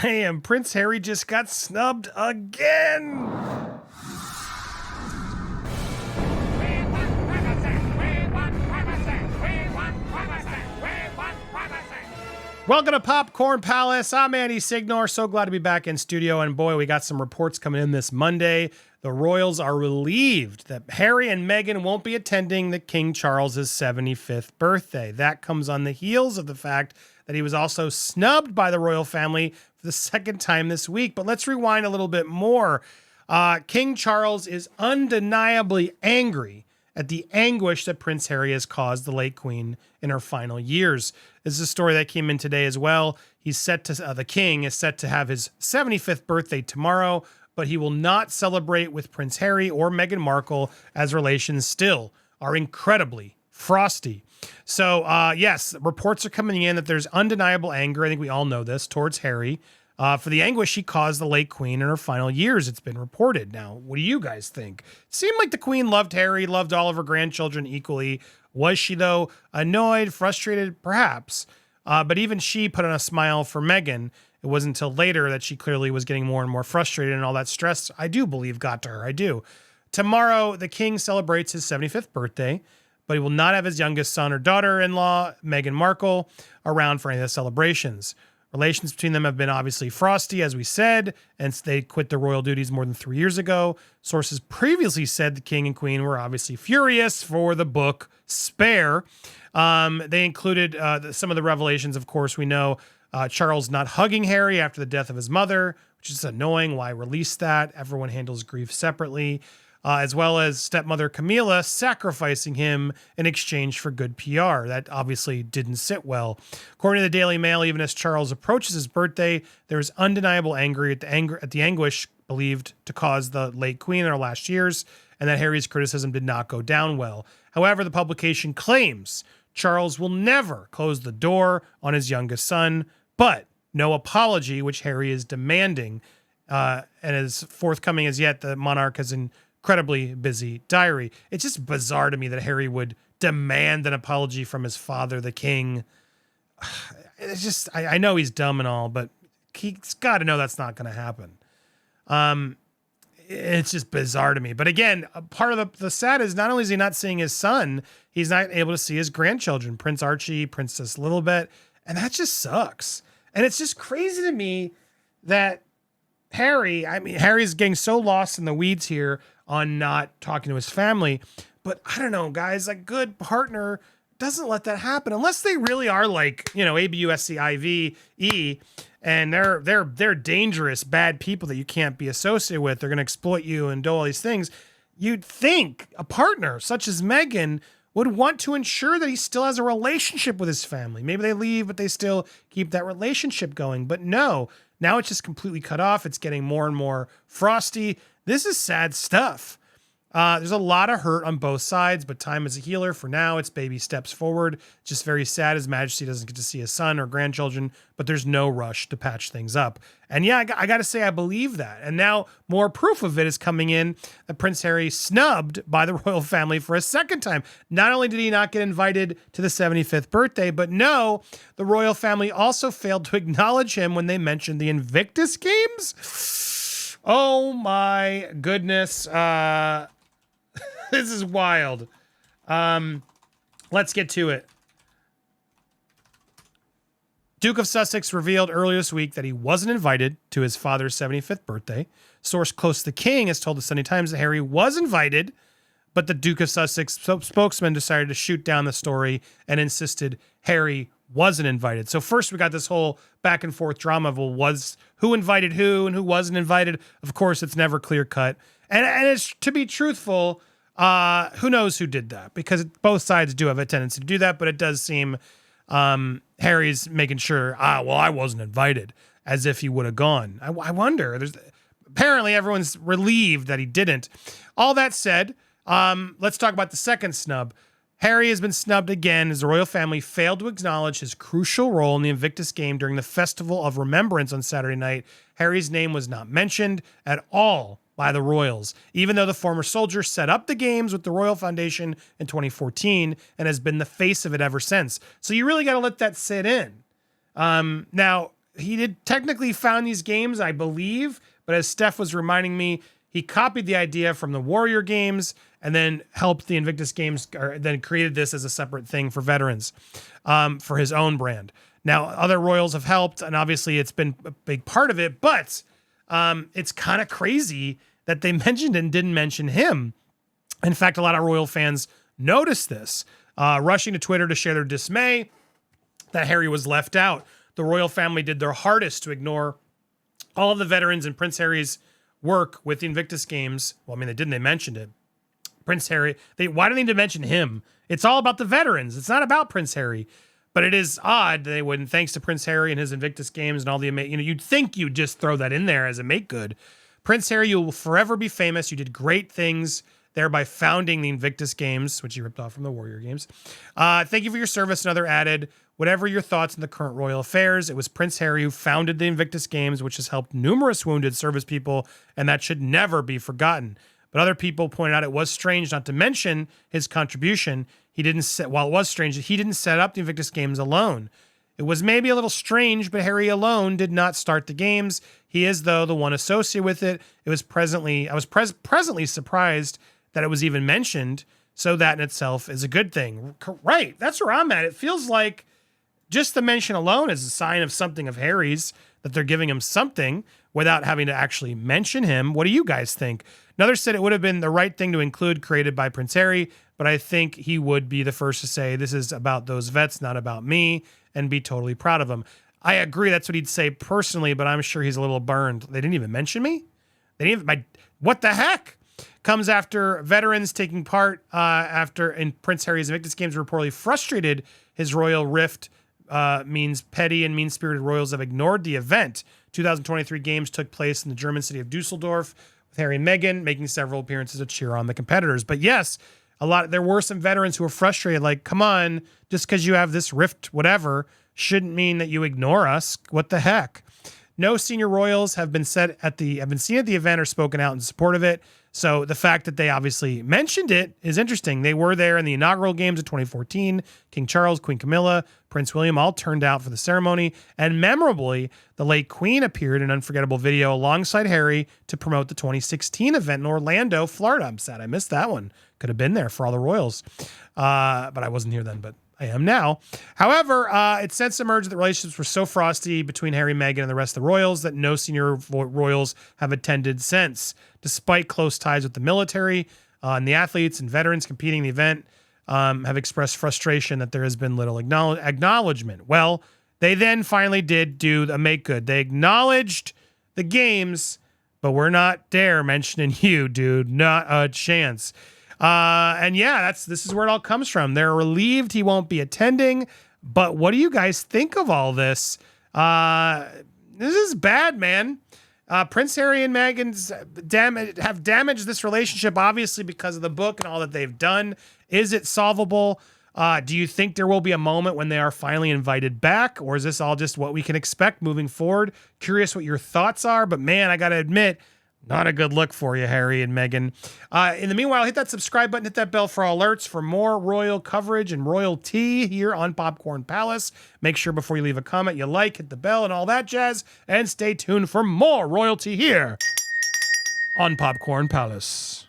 Damn, Prince Harry just got snubbed again. Welcome to Popcorn Palace. I'm Andy Signor. So glad to be back in studio. And boy, we got some reports coming in this Monday. The royals are relieved that Harry and Meghan won't be attending the King Charles's 75th birthday. That comes on the heels of the fact that he was also snubbed by the royal family for the second time this week. But let's rewind a little bit more. King Charles is undeniably angry at the anguish that Prince Harry has caused the late Queen in her final years. This is a story that came in today as well. He's set to the king is set to have his 75th birthday tomorrow, but he will not celebrate with Prince Harry or Meghan Markle, as relations still are incredibly frosty. So, yes, reports are coming in that there's undeniable anger. I think we all know this, towards Harry for the anguish he caused the late Queen in her final years. It's been reported. Now, what do you guys think? It seemed like the Queen loved Harry, loved all of her grandchildren equally. Was she, though, annoyed, frustrated? Perhaps. But even she put on a smile for Meghan. It wasn't until later that she clearly was getting more and more frustrated, and all that stress, I do believe, got to her. I do. Tomorrow, the king celebrates his 75th birthday, but he will not have his youngest son or daughter-in-law, Meghan Markle, around for any of the celebrations. Relations between them have been obviously frosty, as we said, and they quit their royal duties more than 3 years ago. Sources previously said the king and queen were obviously furious for the book Spare. They included some of the revelations, of course, we know Charles not hugging Harry after the death of his mother, which is annoying. Why release that? Everyone handles grief separately. As well as stepmother Camilla sacrificing him in exchange for good PR. That obviously didn't sit well. According to the Daily Mail, even as Charles approaches his birthday, there is undeniable anger at the anguish believed to cause the late Queen in her last years, and that Harry's criticism did not go down well. However, the publication claims Charles will never close the door on his youngest son, but no apology, which Harry is demanding, and is forthcoming as yet. The monarch has incredibly busy diary. It's just bizarre to me that Harry would demand an apology from his father, the king. It's just, I know he's dumb and all, but he's got to know that's not going to happen. It's just bizarre to me. But again, part of the sad is not only is he not seeing his son, he's not able to see his grandchildren, Prince Archie, Princess Lilibet, and that just sucks. And it's just crazy to me that Harry's getting so lost in the weeds here on not talking to his family. But I don't know, guys, a good partner doesn't let that happen unless they really are like, ABUSCIVE, and they're dangerous, bad people that you can't be associated with. They're going to exploit you and do all these things. You'd think a partner such as Meghan would want to ensure that he still has a relationship with his family. Maybe they leave, but they still keep that relationship going. But no, now it's just completely cut off. It's getting more and more frosty. This is sad stuff. There's a lot of hurt on both sides, but time is a healer. For now, it's baby steps forward. Just very sad His Majesty doesn't get to see his son or grandchildren, but there's no rush to patch things up. And yeah, I got to say, I believe that. And now more proof of it is coming in that Prince Harry snubbed by the royal family for a second time. Not only did he not get invited to the 75th birthday, but no, the royal family also failed to acknowledge him when they mentioned the Invictus Games. Oh my goodness. This is wild. Let's get to it. Duke of Sussex revealed earlier this week that he wasn't invited to his father's 75th birthday. Source close to the king has told the Sunday Times that Harry was invited, but the Duke of Sussex spokesman decided to shoot down the story and insisted Harry wasn't invited. So first we got this whole back and forth drama of, well, was who invited who and who wasn't invited. Of course, it's never clear cut. And it's, to be truthful, who knows who did that, because both sides do have a tendency to do that, but it does seem Harry's making sure, I wasn't invited, as if he would have gone. I wonder. Apparently everyone's relieved that he didn't. All that said, let's talk about the second snub. Harry has been snubbed again as the royal family failed to acknowledge his crucial role in the Invictus Game during the Festival of Remembrance on Saturday night. Harry's name was not mentioned at all by the royals, even though the former soldier set up the games with the Royal Foundation in 2014 and has been the face of it ever since. So you really got to let that sit in. Now, he did technically found these games, I believe, but as Steph was reminding me, he copied the idea from the Warrior Games and then helped the Invictus Games, or then created this as a separate thing for veterans, for his own brand. Now, other Royals have helped, and obviously it's been a big part of it, but it's kind of crazy that they mentioned and didn't mention him. In fact, a lot of Royal fans noticed this, rushing to Twitter to share their dismay that Harry was left out. The royal family did their hardest to ignore all of the veterans and Prince Harry's work with the Invictus Games. Well, I mean, they mentioned it. Prince Harry, why do they need to mention him? It's all about the veterans. It's not about Prince Harry. But it is odd that they wouldn't, thanks to Prince Harry and his Invictus Games and all the, you'd think you'd just throw that in there as a make good. Prince Harry, you will forever be famous. You did great things there by founding the Invictus Games, which you ripped off from the Warrior Games. Thank you for your service. Another added, whatever your thoughts on the current royal affairs, it was Prince Harry who founded the Invictus Games, which has helped numerous wounded service people, and that should never be forgotten. But other people pointed out it was strange not to mention his contribution. While it was strange, he didn't set up the Invictus Games alone. It was maybe a little strange, but Harry alone did not start the games. He is, though, the one associated with it. I was presently surprised that it was even mentioned, so that in itself is a good thing. Right, that's where I'm at. It feels like just the mention alone is a sign of something of Harry's, that they're giving him something without having to actually mention him. What do you guys think? Another said it would have been the right thing to include, created by Prince Harry, but I think he would be the first to say, this is about those vets, not about me, and be totally proud of him. I agree, that's what he'd say personally, but I'm sure he's a little burned. They didn't even mention me? What the heck? Comes after veterans taking part in Prince Harry's Invictus Games reportedly frustrated his royal rift means petty and mean-spirited royals have ignored the event. 2023 games took place in the German city of Dusseldorf with Harry and Meghan making several appearances to cheer on the competitors. But yes, there were some veterans who were frustrated, like, come on, just because you have this rift, whatever, shouldn't mean that you ignore us. What the heck? No senior royals have been seen at the event or spoken out in support of it. So the fact that they obviously mentioned it is interesting. They were there in the inaugural games of 2014. King Charles, Queen Camilla, Prince William all turned out for the ceremony. And memorably, the late Queen appeared in an unforgettable video alongside Harry to promote the 2016 event in Orlando, Florida. I'm sad I missed that one. Could have been there for all the royals. But I wasn't here then, but I am now. However, it since emerged that relationships were so frosty between Harry, Meghan, and the rest of the royals that no senior royals have attended since. Despite close ties with the military and the athletes and veterans competing in the event, have expressed frustration that there has been little acknowledgement. Well, they then finally did do a make good. They acknowledged the games, but we're not dare mentioning you, dude. Not a chance. And yeah, this is where it all comes from. They're relieved he won't be attending, but what do you guys think of all this? This is bad, man. Prince Harry and Meghan have damaged this relationship, obviously, because of the book and all that they've done. Is it solvable? Do you think there will be a moment when they are finally invited back, or is this all just what we can expect moving forward? Curious what your thoughts are, but man, I got to admit, not a good look for you, Harry and Meghan. In the meanwhile, hit that subscribe button, hit that bell for alerts for more royal coverage and royalty here on Popcorn Palace. Make sure before you leave a comment, you like, hit the bell, and all that jazz. And stay tuned for more royalty here on Popcorn Palace.